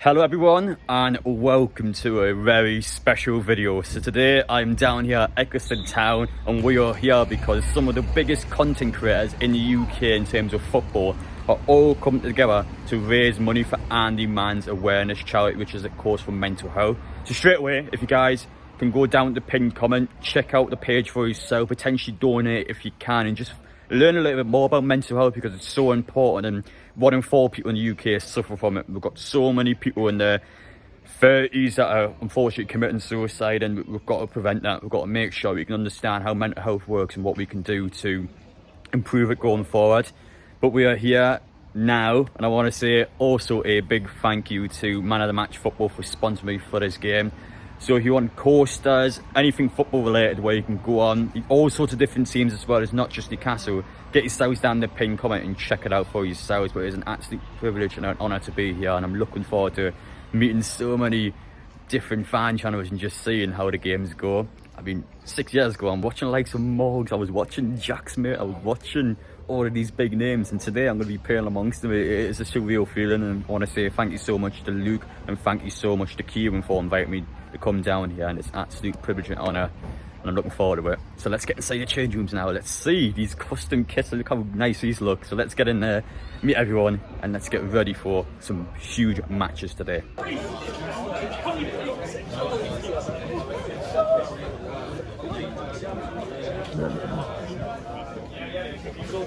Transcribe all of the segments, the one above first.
Hello everyone and welcome to a very special video. So today I'm down here at Eccleston Town and we are here because some of the biggest content creators in the UK in terms of football are all coming together to raise money for Andy Mann's awareness charity, which is of course for mental health. So straight away, if you guys can go down to the pinned comment, check out the page for yourself, potentially donate if you can, and just learn a little bit more about mental health because it's so important. And 1 in 4 people in the UK suffer from it. We've got so many people in their 30s that are unfortunately committing suicide, and we've got to prevent that. We've got to make sure we can understand how mental health works and what we can do to improve it going forward. But we are here now, and I want to say also a big thank you to Man of the Match Football for sponsoring me for this game. So if you want coasters, anything football related where you can go on, all sorts of different teams as well, it's not just Newcastle, get yourselves down the pinned comment and check it out for yourselves. But it's an absolute privilege and an honour to be here, and I'm looking forward to meeting so many different fan channels and just seeing how the games go. I mean, 6 years ago I'm watching like some Morgs, I was watching Jack Smith, I was watching all of these big names, and today I'm going to be playing amongst them. It is a surreal feeling, and I want to say thank you so much to Luke and thank you so much to Kieran for inviting me to come down here, and it's an absolute privilege and honour, and I'm looking forward to it. So let's get inside the change rooms now. Let's see these custom kits, look how nice these look. So let's get in there, meet everyone, and let's get ready for some huge matches today.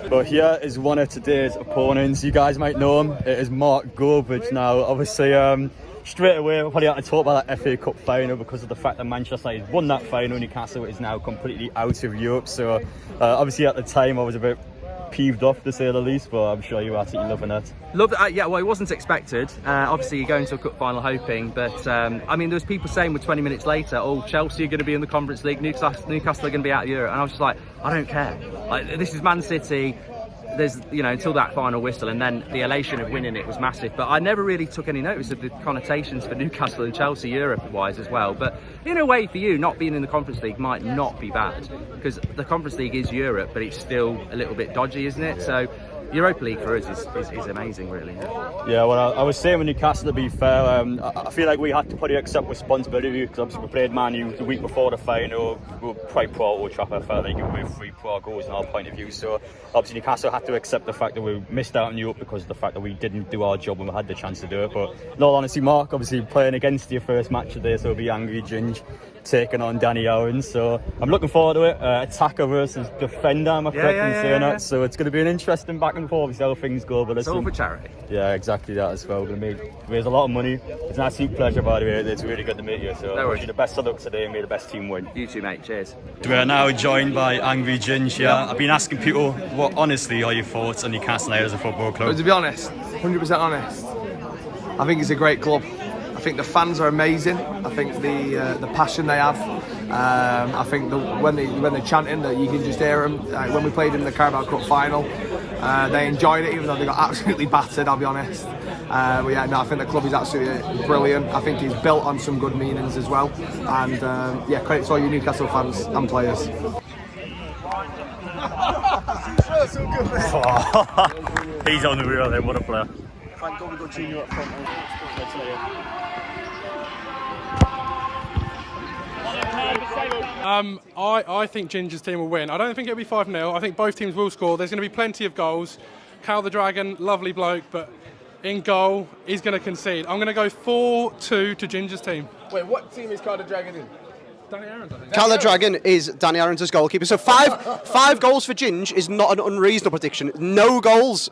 But here is one of today's opponents. You guys might know him. It is Mark Goldbridge. Now, obviously, straight away, we'll probably have to talk about that FA Cup final because of the fact that Manchester United won that final. Newcastle is now completely out of Europe. So, obviously, at the time, I was a bit peeved off, to say the least, but I'm sure you're absolutely loving it. Loved it. Yeah, well, it wasn't expected. Obviously, you're going to a cup final hoping, but I mean, there was people saying with 20 minutes later, oh, Chelsea are going to be in the Conference League, Newcastle are going to be out of Europe, and I was just like, I don't care. Like, this is Man City. There's, you know, until that final whistle, and then the elation of winning it was massive. But I never really took any notice of the connotations for Newcastle and Chelsea Europe-wise as well. But in a way, for you, not being in the Conference League might not be bad, because the Conference League is Europe, but it's still a little bit dodgy, isn't it? So Europa League for us is amazing, really. Yeah, well, I was saying with Newcastle, to be fair, I feel like we had to probably accept responsibility because obviously we played Man U the week before the final. We were quite poor at Old Trafford. I felt like we were 3 poor goals in our point of view. So obviously Newcastle had to accept the fact that we missed out on Europe because of the fact that we didn't do our job when we had the chance to do it. But in all honesty, Mark, obviously playing against your first match today, so it'll be Angry Ginge taking on Danny Owens, so I'm looking forward to it. Attacker versus defender, am I correct in saying that? So it's going to be an interesting back and forth, see how things go. But it's all for charity. Yeah, exactly that as well. We're going to raise a lot of money. It's an absolute pleasure, by the way. It's really good to meet you. So I wish you the best of luck today and may the best team win. You too, mate. Cheers. We're now joined by Angry Ginge. Yeah, I've been asking people, what honestly are your thoughts on Newcastle United as a football club? But to be honest, 100% honest, I think it's a great club. I think the fans are amazing. I think the passion they have. I think when they're chanting, that you can just hear them. When we played in the Carabao Cup final, they enjoyed it, even though they got absolutely battered. I'll be honest. But yeah, no, I think the club is absolutely brilliant. I think it's built on some good meanings as well. And yeah, credit to all you Newcastle fans and players. He's on the real then. What a player. Thank God we got Junior up front. I think Ginger's team will win. I don't think it'll be 5-0. I think both teams will score. There's going to be plenty of goals. Cal the Dragon, lovely bloke, but in goal, he's going to concede. I'm going to go 4-2 to Ginger's team. Wait, what team is Cal the Dragon in? Danny Aaron's, I think. Cal the Dragon is Danny Aaron's goalkeeper. So five goals for Ginge is not an unreasonable prediction. No goals.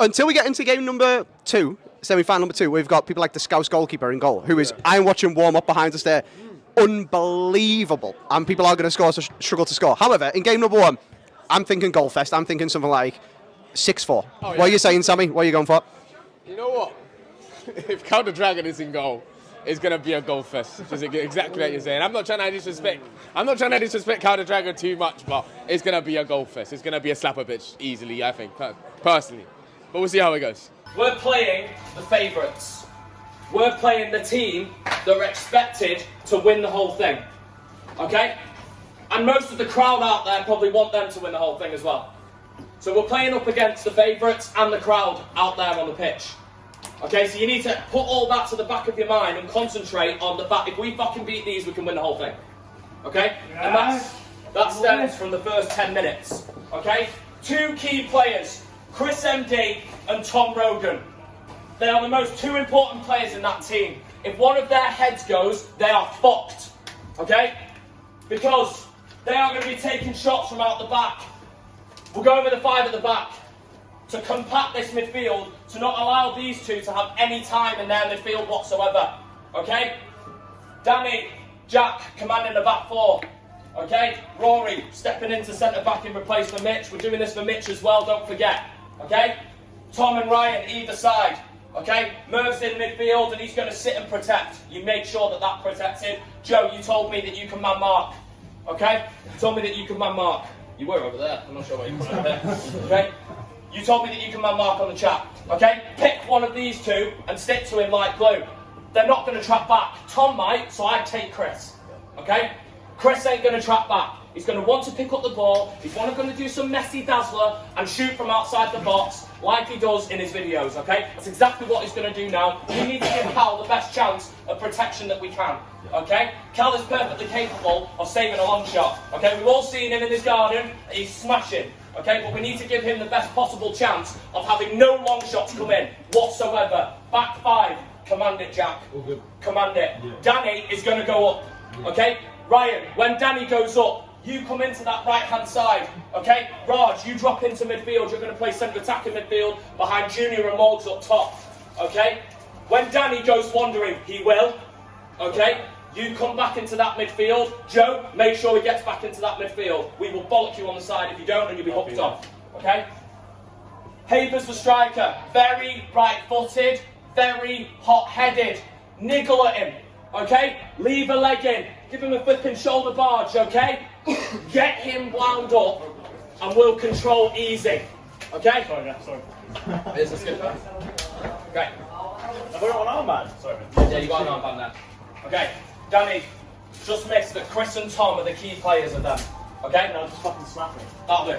Until we get into game number 2, semi-final number 2, we've got people like the Scouse goalkeeper in goal, who is, I'm watching warm up behind us there. Unbelievable. And people are going to score, so struggle to score. However, in game number 1, I'm thinking goal fest. I'm thinking something like 6-4. Oh, yeah. What are you saying, Sammy? What are you going for? You know what? If Cal the Dragon is in goal, it's going to be a goal fest. Just exactly what you're saying. I'm not trying to disrespect Cal the Dragon too much, but it's going to be a goal fest. It's going to be a slapper pitch easily, I think, personally. But we'll see how it goes. We're playing the favourites. We're playing the team that are expected to win the whole thing. Okay? And most of the crowd out there probably want them to win the whole thing as well. So we're playing up against the favourites and the crowd out there on the pitch. Okay, so you need to put all that to the back of your mind and concentrate on the fact if we fucking beat these, we can win the whole thing. Okay? And that stems from the first 10 minutes. Okay? 2 key players, Chris MD and Tom Rogan. They are the most 2 important players in that team. If one of their heads goes, they are fucked. Okay? Because they are going to be taking shots from out the back. We'll go over the 5 at the back to compact this midfield, to not allow these 2 to have any time in their midfield whatsoever. Okay? Danny, Jack commanding the back 4. Okay? Rory stepping into centre back in replacement for Mitch. We're doing this for Mitch as well, don't forget. Okay? Tom and Ryan either side. Okay? Merv's in midfield and he's going to sit and protect. You make sure that that's protected. Joe, you told me that you can man mark. Okay? You told me that you can man mark. You were over there. I'm not sure what you were there. Okay? You told me that you can man mark on the chat. Okay? Pick one of these 2 and stick to him like glue. They're not going to trap back. Tom might, so I'd take Chris. Okay? Chris ain't going to trap back. He's going to want to pick up the ball. He's going to do some messy dazzler and shoot from outside the box like he does in his videos, okay? That's exactly what he's going to do now. We need to give Cal the best chance of protection that we can, okay? Cal is perfectly capable of saving a long shot, okay? We've all seen him in his garden. He's smashing, okay? But we need to give him the best possible chance of having no long shots come in whatsoever. Back 5. Command it, Jack. Command it. Yeah. Danny is going to go up, okay? Ryan, when Danny goes up, you come into that right-hand side, okay? Raj, you drop into midfield. You're going to play centre attack in midfield behind Junior and Morgs up top, okay? When Danny goes wandering, he will, okay? You come back into that midfield. Joe, make sure he gets back into that midfield. We will bollock you on the side. If you don't, then you'll be hooked off, okay? Havers the striker. Very right-footed, very hot-headed. Niggle at him, okay? Leave a leg in. Give him a flipping shoulder barge, okay? Get him wound up and we'll control easy. Okay? Sorry. Here's a skipper. Okay. I've got an armband. Sorry. Yeah, you got an armband there. Okay. Danny, just miss that Chris and Tom are the key players of them. Okay? No, just fucking slap me. That'll do.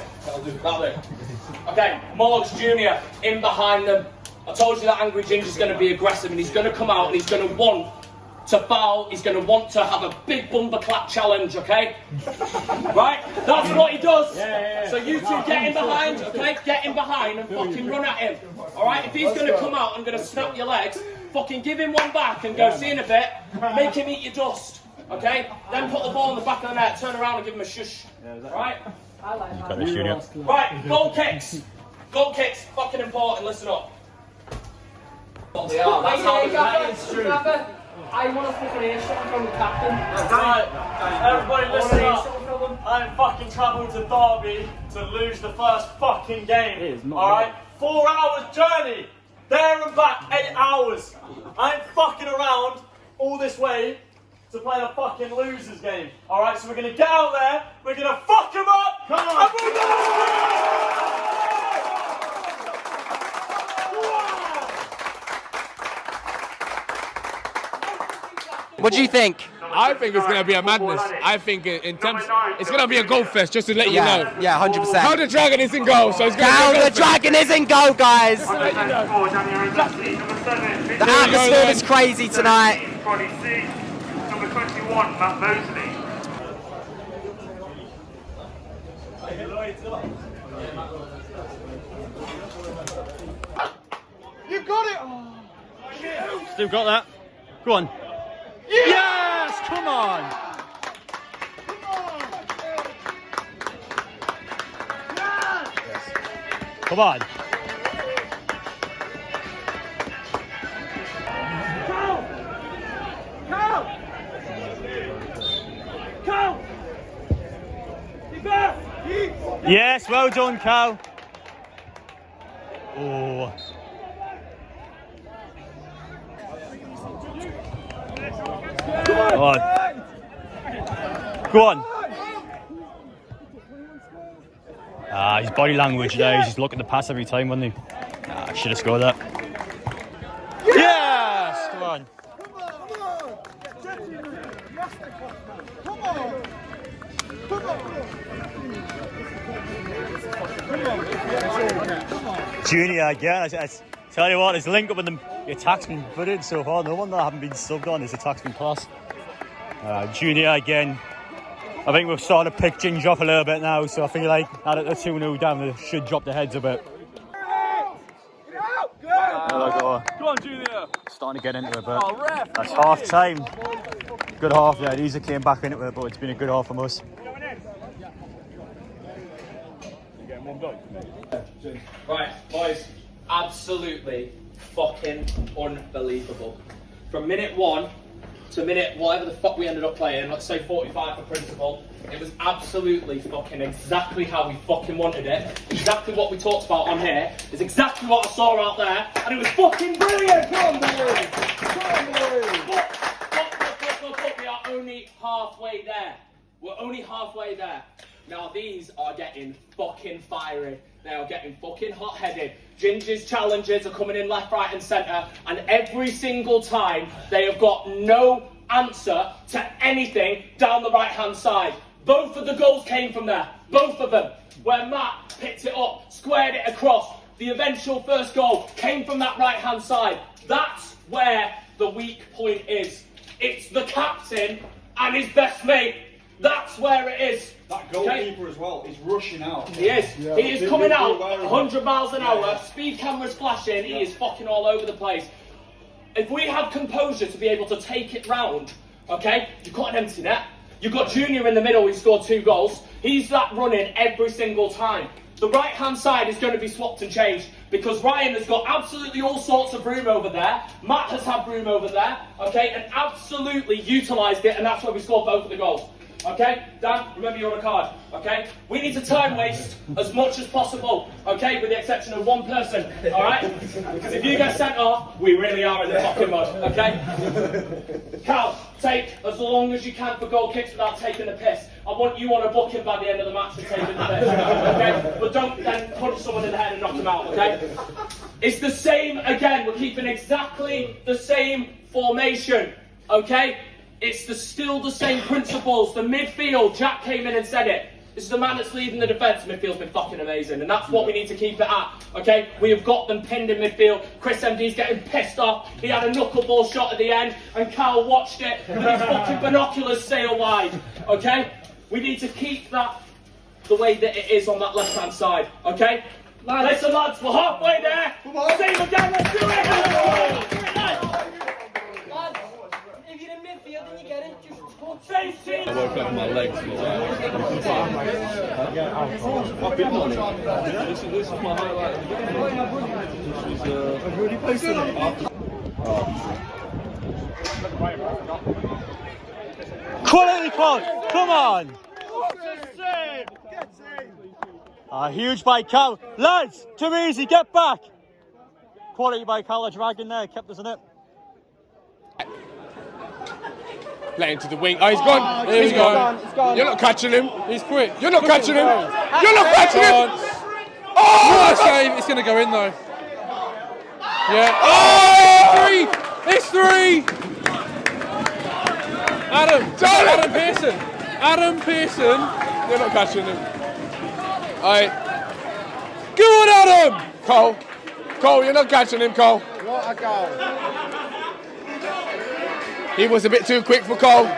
Okay, Morgs Jr. in behind them. I told you that Angry Ginge is going to be aggressive and he's going to come out and he's going to want to foul, he's going to want to have a big bumper clap challenge, okay? Right? That's what he does. Yeah. So you 2 get in behind, okay? Get in behind and fucking run at him. Alright? If he's going to come out and going to snap your legs, fucking give him one back and go, see in a bit, make him eat your dust, okay? Then put the ball in the back of the net, turn around and give him a shush. Right? Right, goal kicks. Goal kicks, fucking important, listen up. They are, that's how that is true. I want to fucking hear something from the captain. Right, everybody listen up. I'm fucking travelled to Derby to lose the first fucking game. Alright? 4 hours journey. There and back, 8 hours. I ain't fucking around all this way to play a fucking losers game. Alright, so we're going to get out there, we're going to fuck them up. Come on. And we're gonna... What do you think? I think it's going to be a madness. I think in terms, it's going to be a goal fest, just to let you know. Yeah, 100%. How the Dragon is in goal, so it's going to be a goal the Dragon is in goal, guys. The atmosphere is crazy tonight. Number 21, Matt Mosley. You got it! Oh. Still got that. Go on. Yes! Come on! Come on. Yes, well done, Cal. Oh. Go on. Go on. His body language there, he's just looking at the pass every time, wasn't he? Should have scored that. Yes! Come on. Junior again. Tell you what, there's a link up with the attack's been brilliant so far. No one that I haven't been subbed on, his attack's been class. Junior again. I think we're starting to pick Ginge off a little bit now, so I feel like at the 2-0 down, they should drop their heads a bit. Go on, Junior. Starting to get into it, but that's half time. Good half there. These came back into it, but it's been a good half from us. Right, boys, absolutely fucking unbelievable. From minute 1 to minute whatever the fuck we ended up playing, let's say 45 for principle, it was absolutely fucking exactly how we fucking wanted it. Exactly what we talked about on here is exactly what I saw out there, and it was fucking brilliant! Come on, boys! But we are only halfway there. We're only halfway there. Now these are getting fucking fiery. They are getting fucking hot-headed. Ginge's challenges are coming in left, right and centre, and every single time they have got no answer to anything down the right-hand side. Both of the goals came from there. Both of them. Where Matt picked it up, squared it across. The eventual first goal came from that right-hand side. That's where the weak point is. It's the captain and his best mate. That's where it is. That goalkeeper as well is rushing out. He is. Yeah. He is coming out 100 miles an hour. Speed cameras flashing. He is fucking all over the place. If we have composure to be able to take it round, okay, you've got an empty net. You've got Junior in the middle. He scored 2 goals. He's that running every single time. The right-hand side is going to be swapped and changed because Ryan has got absolutely all sorts of room over there. Matt has had room over there, okay, and absolutely utilised it, and that's where we scored both of the goals. Okay, Dan, remember you're on a card, okay? We need to time waste as much as possible, okay, with the exception of one person, alright? Because if you get sent off, we really are in the fucking mud, okay? Cal, take as long as you can for goal kicks without taking the piss. I want you on a booking by the end of the match for taking the piss, okay? But don't then punch someone in the head and knock them out, okay? It's the same again, we're keeping exactly the same formation, okay? It's still the same principles. The midfield, Jack came in and said it. This is the man that's leading the defence. Midfield's been fucking amazing, and that's what we need to keep it at. Okay, we have got them pinned in midfield. Chris MD's getting pissed off. He had a knuckleball shot at the end, and Cal watched it, and his fucking binoculars sail wide. Okay, we need to keep that the way that it is on that left-hand side. Okay, listen, lads, we're halfway there. Come on, same again. Let's do it. I woke up and my legs were I've been on it. This is my highlight of the game. This was I've already posted it. Quality pod, come on! Huge by Cal. Lads, too easy, get back! Quality by Cal, the dragon there, kept us in it. Playing to the wing. Oh, he's gone. He's gone. You're not catching him. He's quick. You're not catching him. You're not catching him. Oh, nice save. It's going to go in though. Yeah. Oh, it's 3. Adam Pearson. Adam Pearson. You're not catching him. All right. Go on, Adam. Cole, you're not catching him, Cole. What a goal. He was a bit too quick for Cole.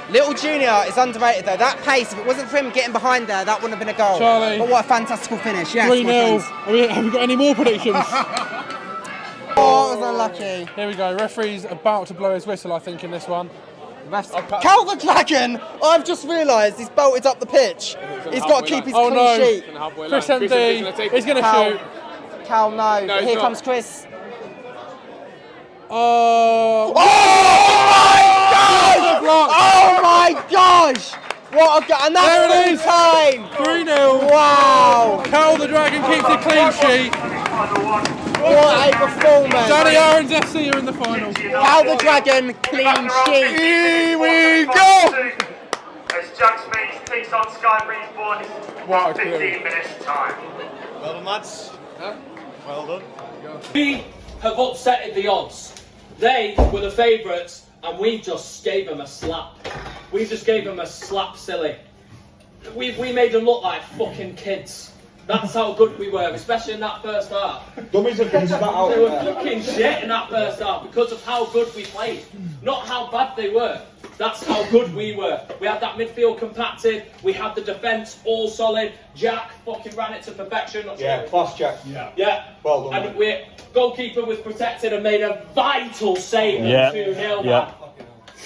Little Junior is underrated though. That pace, if it wasn't for him getting behind there, that wouldn't have been a goal. Charlie. But what a fantastical finish. Yes, 3-0. Have we got any more predictions? Oh, it was unlucky. Here we go. Referee's about to blow his whistle, I think, in this one. Cal the Dragon! I've just realised he's bolted up the pitch. He's got to keep his clean sheet. Chris MD, he's going to shoot. Cal, no. Here comes Chris. Oh my gosh! What a goal! And that's time! 3-0. Wow! Cal the Dragon keeps a clean sheet. What a performance! Danny Aaron's FC are in the final. Cal the Dragon, clean sheet. Here we go! As Jack Smith takes on Sky Breeze Boys, 15 minutes time. Well done, lads. Well done. We have upsetted the odds. They were the favourites, and we just gave them a slap. We just gave them a slap silly. We made them look like fucking kids. That's how good we were, especially in that first half. Dummies have been spat out. They were fucking shit in that first half because of how good we played. Not how bad they were. That's how good we were. We had that midfield compacted. We had the defence all solid. Jack fucking ran it to perfection. Yeah, class Jack. Yeah. Well done. And goalkeeper was protected and made a vital save Yeah. at 2-0. Yeah.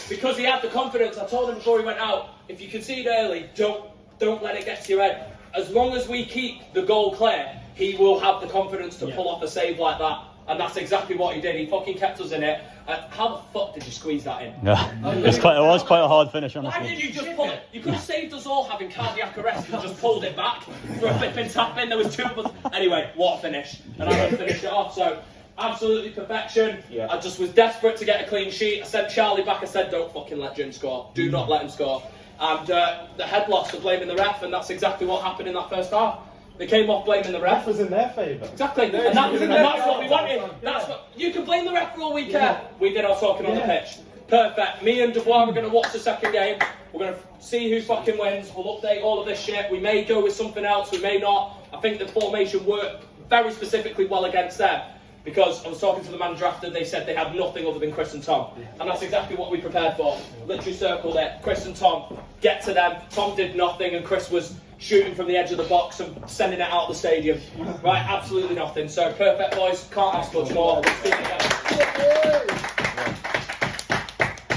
Because he had the confidence. I told him before he went out, if you concede early, don't let it get to your head. As long as we keep the goal clear, he will have the confidence to pull off a save like that. And that's exactly what he did. He fucking kept us in it. How the fuck did you squeeze that in? Yeah, it was quite a hard finish, honestly. Why did you just pull it? You could have saved us all having cardiac arrest and just pulled it back for a flipping tap in. There was 2 of us. Anyway, what a finish. And I'm going to finish it off. So, absolutely perfection. Yeah. I just was desperate to get a clean sheet. I sent Charlie back. I said, don't fucking let Ginge score. Do not let him score. And the head loss for blaming the ref. And that's exactly what happened in that first half. They came off blaming the ref. Was in their favour. Exactly, and that's what we wanted. That's what you can blame the ref for all we care. We did our talking on the pitch. Perfect. Me and Dubois are going to watch the second game. We're going to see who fucking wins. We'll update all of this shit. We may go with something else. We may not. I think the formation worked very specifically well against them. Because I was talking to the manager after, they said they had nothing other than Chris and Tom. And that's exactly what we prepared for. Literally circled it. Chris and Tom, get to them. Tom did nothing and Chris was shooting from the edge of the box and sending it out of the stadium. Right, absolutely nothing. So perfect, boys. Can't ask much more. Let's do it again.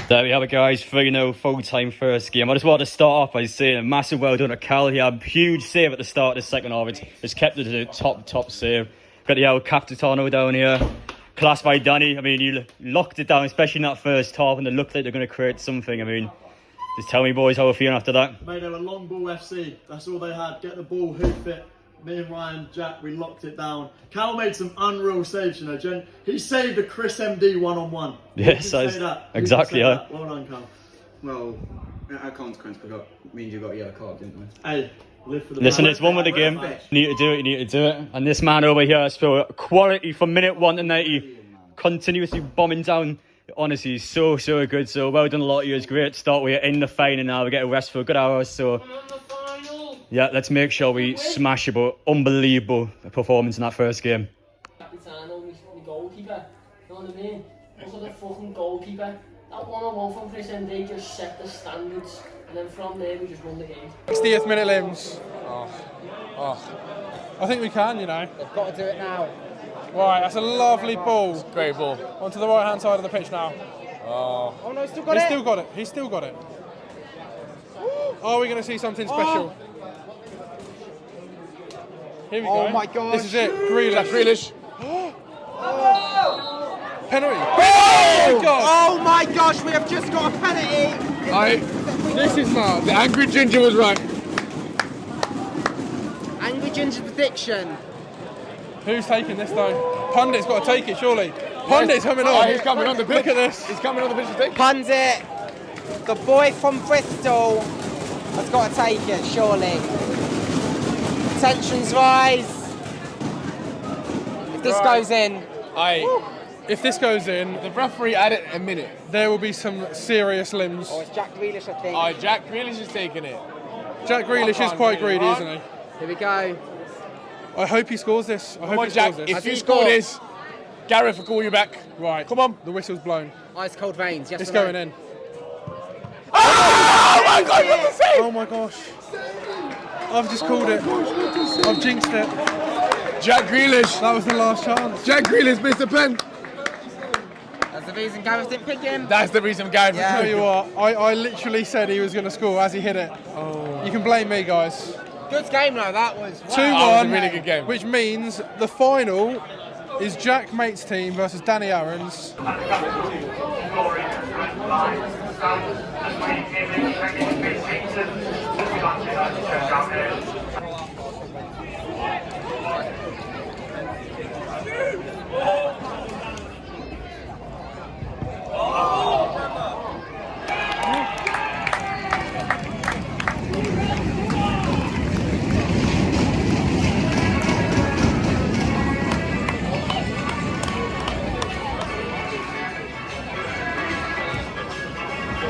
There we have it, guys. 3-0 full-time first game. I just wanted to start off by saying a massive well done to Cal. He had a huge save at the start of the second half. It's kept it to the top save. Got the old Capitano down here. Class by Danny. I mean, you locked it down, especially in that first half, and it looked like they're going to create something. I mean, just tell me, boys, how we're feeling after that. Mate, they were long ball FC. That's all they had. Get the ball, hoof it. Me and Ryan, Jack, we locked it down. Cal made some unreal saves, you know. He saved a Chris MD one-on-one. Yes, exactly, yeah. Well done, Cal. Well, our consequence means you got a yellow card, didn't we? Hey, live for the Listen, it's one with the game. You need to do it. And this man over here has for quality from minute 1 to 90, continuously bombing down. Honestly, he's so good. So well done, a lot of you. It's great start. We're in the final now. We get a rest for a good hour. So yeah, let's make sure we smash it. But unbelievable performance in that first game. Capitano, my goalkeeper. You know what I mean? Look at the fucking goalkeeper. That one-on-one from Chris MD just set the standards, and then from there we just won the game. 60th minute, Limbs. I think we can, you know. They've got to do it now. Right, that's a lovely ball. Great ball. Onto the right-hand side of the pitch now. Oh no, he's still got it. He's still got it. Are we going to see something special? Here we go. Oh my gosh. This is it. Grealish. Penalty. Oh! Oh my gosh, we have just got a penalty. This is mad. The Angry Ginge was right. Angry Ginge prediction. Who's taking this though? Pundit's got to take it, surely. Pundit's coming on. He's coming on the pitch. Look at this. He's coming on the pitch to take it. Pundit, the boy from Bristol, has got to take it, surely. Tensions rise. If this goes in. If this goes in, the referee added a minute. There will be some serious limbs. Oh, it's Jack Grealish, I think. Jack Grealish is taking it. Jack Grealish is quite greedy, isn't he? Here we go. I hope he scores this. Come on, Jack. If you score this, Gareth will call you back. Right. Come on. The whistle's blown. Ice cold veins. Yes. It's or no? going in. Oh my God! What the save? Oh my gosh. I've just called it. I've jinxed it. Jack Grealish. That was the last chance. Jack Grealish missed the pen. That's the reason Gareth didn't pick him. That's the reason Gareth didn't Tell pick you him. what, I literally said he was going to score as he hit it. Oh. You can blame me, guys. Good game though, that was. 2-1, That was a really good game. Which means the final is Jack Mate's team versus Danny Aaron's.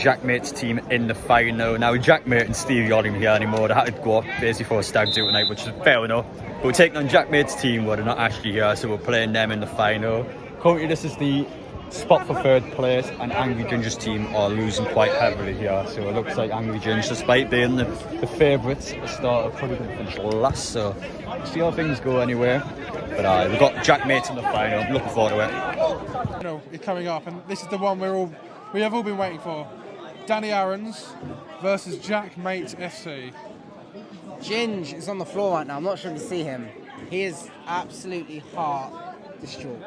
Jack Mate's team in the final. Now Jack Mate and Stevie aren't even here anymore. They had to go off basically for a stag do tonight, which is fair enough. But we're taking on Jack Mate's team, but they're not actually here, so we're playing them in the final. Currently, this is the spot for third place, and Angry Ginge's team are losing quite heavily here. So it looks like Angry Ginge, despite being the favourites at the start, are probably going to finish last. So we'll see how things go anyway. But we've got Jack Mate in the final. I'm looking forward to it. No, it's coming up, and this is the one we have all been waiting for. Danny Aarons versus Jack Mate FC. Ginge is on the floor right now. I'm not sure if you see him. He is absolutely heart distraught.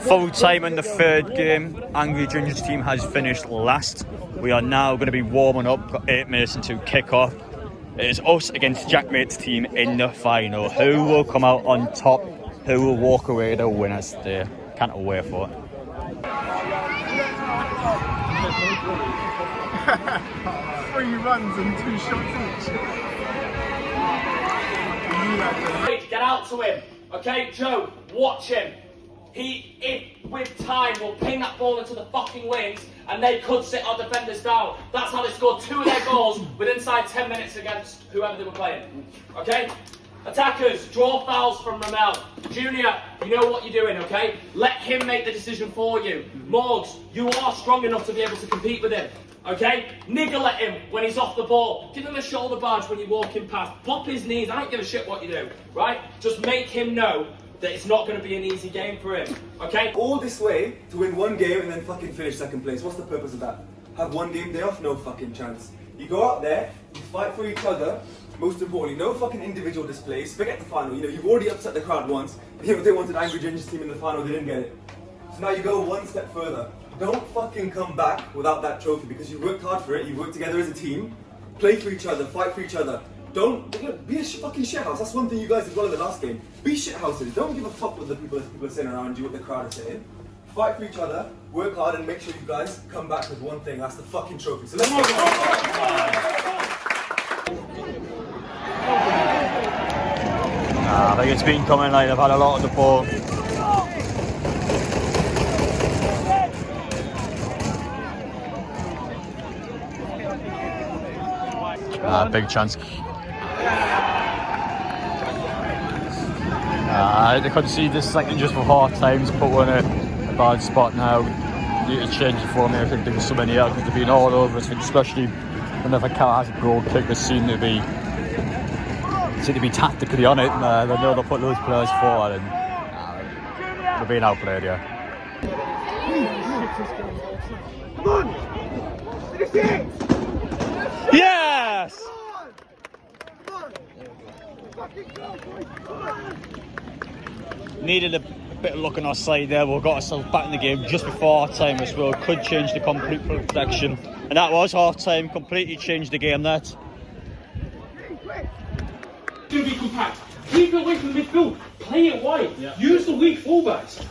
Full time in the third game. Angry Ginge's team has finished last. We are now going to be warming up. Got 8 minutes until kick-off. It is us against Jack Mate's team in the final. Who will come out on top? Who will walk away the winners there? Can't wait for it. 3 runs and 2 shots each. Get out to him. Okay, Joe, watch him. He, with time, will ping that ball into the fucking wings and they could sit our defenders down. That's how they scored 2 of their goals within inside 10 minutes against whoever they were playing. Okay? Attackers, draw fouls from Ramel. Junior, you know what you're doing, okay? Let him make the decision for you. Morgs, you are strong enough to be able to compete with him. Okay? Niggle at him when he's off the ball. Give him a shoulder barge when you're walking past. Pop his knees. I don't give a shit what you do. Right? Just make him know that it's not going to be an easy game for him. Okay? All this way to win 1 game and then fucking finish second place. What's the purpose of that? Have 1 game day off? No fucking chance. You go out there, you fight for each other. Most importantly, no fucking individual displays. Forget the final. You know, you've already upset the crowd once. You know, they wanted Angry Ginge's team in the final, they didn't get it. So now you go 1 step further. Don't fucking come back without that trophy because you worked hard for it, you worked together as a team, play for each other, fight for each other. Don't be a fucking shithouse. That's one thing you guys did well in the last game. Be shithouses. Don't give a fuck what the people are saying around you, what the crowd are saying. Fight for each other, work hard, and make sure you guys come back with one thing. That's the fucking trophy. So let's go. I think it's been coming. Like they've had a lot of the ball. Big chance. They conceded this second just for half times, put one in a bad spot now. Need to change the formation. I think there's so many out because they've been all over us, especially whenever Cal has a goal kick. They seem to be tactically on it. They know they'll put those players forward and they're being outplayed, yeah. Come on! Yes! Needed a bit of luck on our side there. We've got ourselves back in the game just before half time as well. Could change the complete protection. And that was half time, completely changed the game that. To be compact. Keep it away from the midfield. Play it wide. Yeah. Use the weak fullbacks.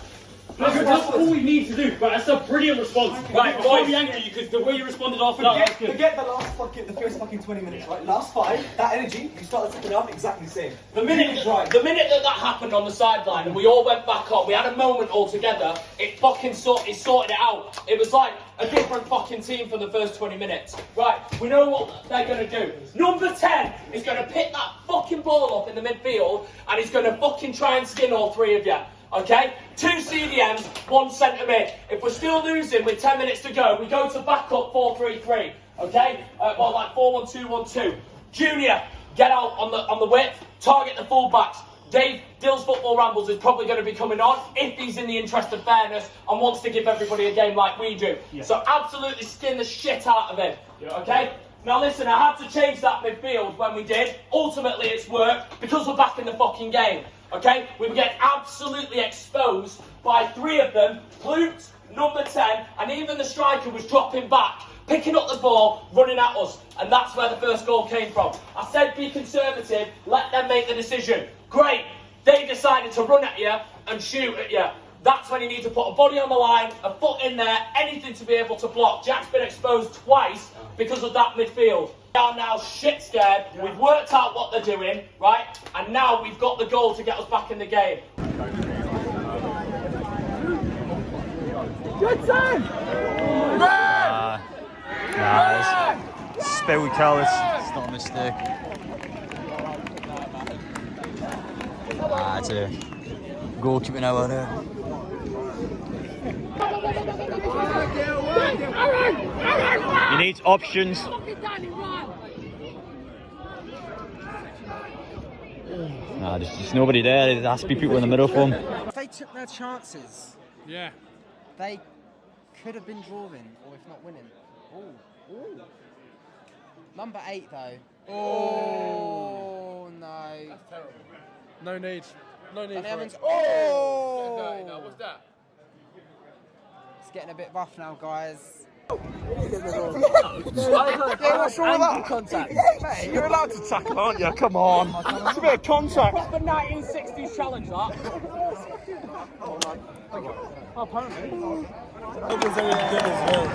That's all we need to do. Right, that's a brilliant response. Right, before we angry you because the way you responded after that. Forget the first fucking 20 minutes, right? Last 5, that energy, you start the second half exactly the same. The minute that happened on the sideline and we all went back up, we had a moment all together, it sorted it out. It was like a different fucking team for the first 20 minutes. Right, we know what they're going to do. Number 10 is going to pick that fucking ball up in the midfield and he's going to fucking try and skin all 3 of you. Okay? 2 CDMs, 1 centre mid. If we're still losing with 10 minutes to go, we go to back up 4-3-3. Okay? Well, like 4-1-2-1-2. Junior, get out on the width, target the fullbacks. Dave, Dill's Football Rambles is probably going to be coming on if he's in the interest of fairness and wants to give everybody a game like we do. Yeah. So absolutely skin the shit out of him. Yeah. Okay? Now listen, I had to change that midfield when we did. Ultimately, it's worked because we're back in the fucking game. Okay? We were getting absolutely exposed by 3 of them. Plute, number 10, and even the striker was dropping back, picking up the ball, running at us. And that's where the first goal came from. I said be conservative, let them make the decision. Great. They decided to run at you and shoot at you. That's when you need to put a body on the line, a foot in there, anything to be able to block. Jack's been exposed twice because of that midfield. We are now shit scared. Yeah. We've worked out what they're doing, right? And now we've got the goal to get us back in the game. Good son! Spell Cal, it's not a mistake. Ah, it's a goalkeeper now there. You need options. Nah, there's just nobody there. There has to be people in the middle for them. If they took their chances, yeah, they could have been drawing, or if not winning. Ooh, ooh. Number 8 though. Oh no. That's terrible. No need. No need. Danny For Evans. it. Oh! What's that? It's getting a bit rough now, guys. What's wrong with that? Contact. Mate, you're allowed to tackle, aren't you? Come on. It's a bit of contact. Proper 1960s challenge, that. Oh, apparently. Look at already done as well.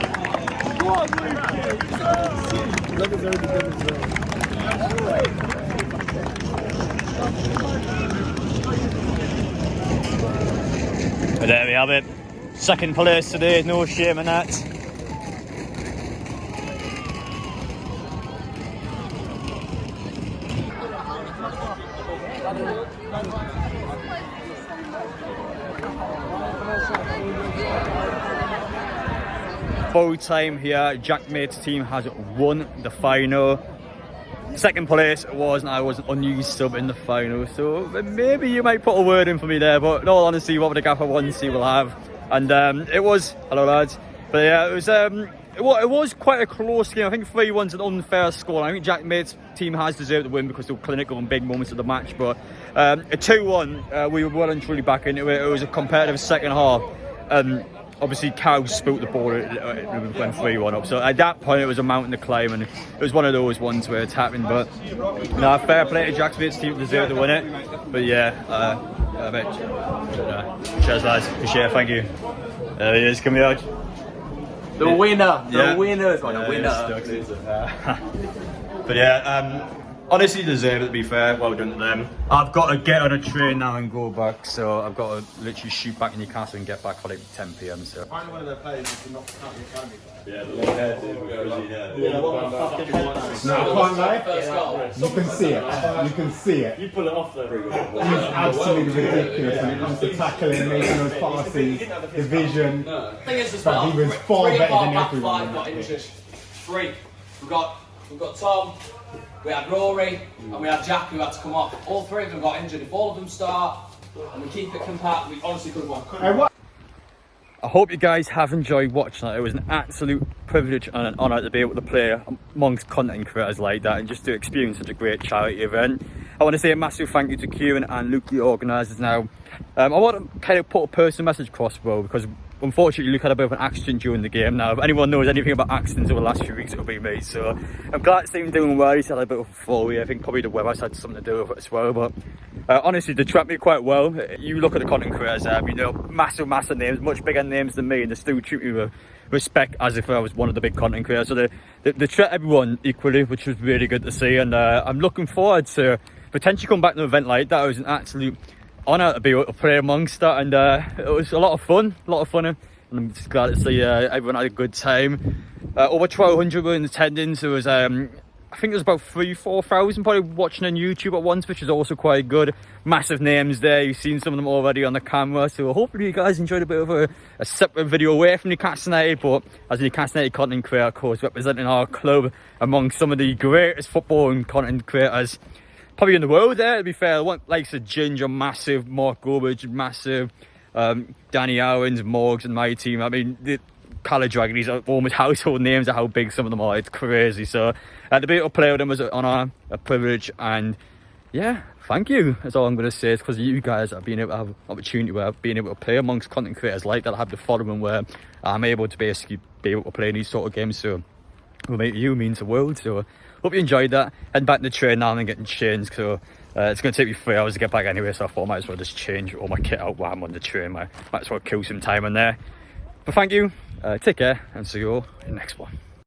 Look at already done as well. But there we have it. Second place today, no shame in that. Full time here, Jack Mate's team has won the final. Second place was, and I was an unused sub in the final, so maybe you might put a word in for me there, but in all honesty, what would the gaffer want to see we'll have. And it was, hello lads, but yeah, it was quite a close game. I think 3-1's an unfair score. I think Jack Mate's team has deserved the win because they were clinical and big moments of the match, but a 2-1, we were well and truly back into it. It was a competitive second half. Obviously, Cow spooked the ball when 3-1 up. So at that point, it was a mountain to climb, and it was one of those ones where it's happened. But no, fair play to Jack Mate's team, deserved to win it. But yeah, cheers lads, appreciate it, thank you. There he is, coming out. The winner, Yeah. the winner, the winner. But yeah, honestly deserve it, to be fair. Well done to them. I've got to get on a train now and go back, so I've got to literally shoot back in Newcastle and get back for like 10 PM. So. Find one of their players who can knock out the academy. Yeah, the long hair did. Yeah, what the fucking headband. No, I can't lie. You can see it. You can see it. You pull it off there. He's absolutely ridiculous when it comes to tackling, making those passes, the vision. Thing is as But well, he was far three better of our than back everyone. five got injured. 3. We've got Tom, we had Rory, and we had Jack who had to come off. All 3 of them got injured. If all of them start and we keep it compact, we honestly could have won. I hope you guys have enjoyed watching that. It was an absolute privilege and an honour to be able to play amongst content creators like that and just to experience such a great charity event. I want to say a massive thank you to Kieran and Luke, the organisers now. I want to kind of put a personal message across, well, because unfortunately Luke had a bit of an accident during the game. Now, if anyone knows anything about accidents over the last few weeks, it'll be me. So I'm glad to see him doing well. He's had a bit of a fall. I think probably the weather's had something to do with it as well. But honestly, they trapped me quite well. You look at the content creators, you know, massive names, much bigger names than me, and they still treat me with respect as if I was one of the big content creators. So they treat everyone equally, which was really good to see. And I'm looking forward to potentially come back to an event like that. It was an absolute honour to be able to play amongst that, and it was a lot of fun, and I'm just glad to see everyone had a good time. Over 1,200 were in attendance. There was I think there's about 3,000-4,000 probably watching on YouTube at once, which is also quite good. Massive names there. You've seen some of them already on the camera, so hopefully you guys enjoyed a bit of a separate video away from Newcastle United, but as a Newcastle United content creator, of course, representing our club among some of the greatest football and content creators probably in the world there, to be fair. Like Ginge, massive, Mark Goldbridge, massive, Danny Owens, Morgs and my team. I mean, the Colour Dragon, these are almost household names of how big some of them are. It's crazy. So to be able to play with them was an honour, a privilege, and yeah, thank you. That's all I'm going to say. It's because of you guys that have been able to have an opportunity where I've been able to play amongst content creators like that. I have the following where I'm able to basically be able to play in these sort of games. So you means the world. So hope you enjoyed that. Heading back to the train now and getting changed. So it's going to take me 3 hours to get back anyway. So I thought I might as well just change all my kit out while I'm on the train. Might as well kill some time on there. But thank you. Take care and see you all in the next one.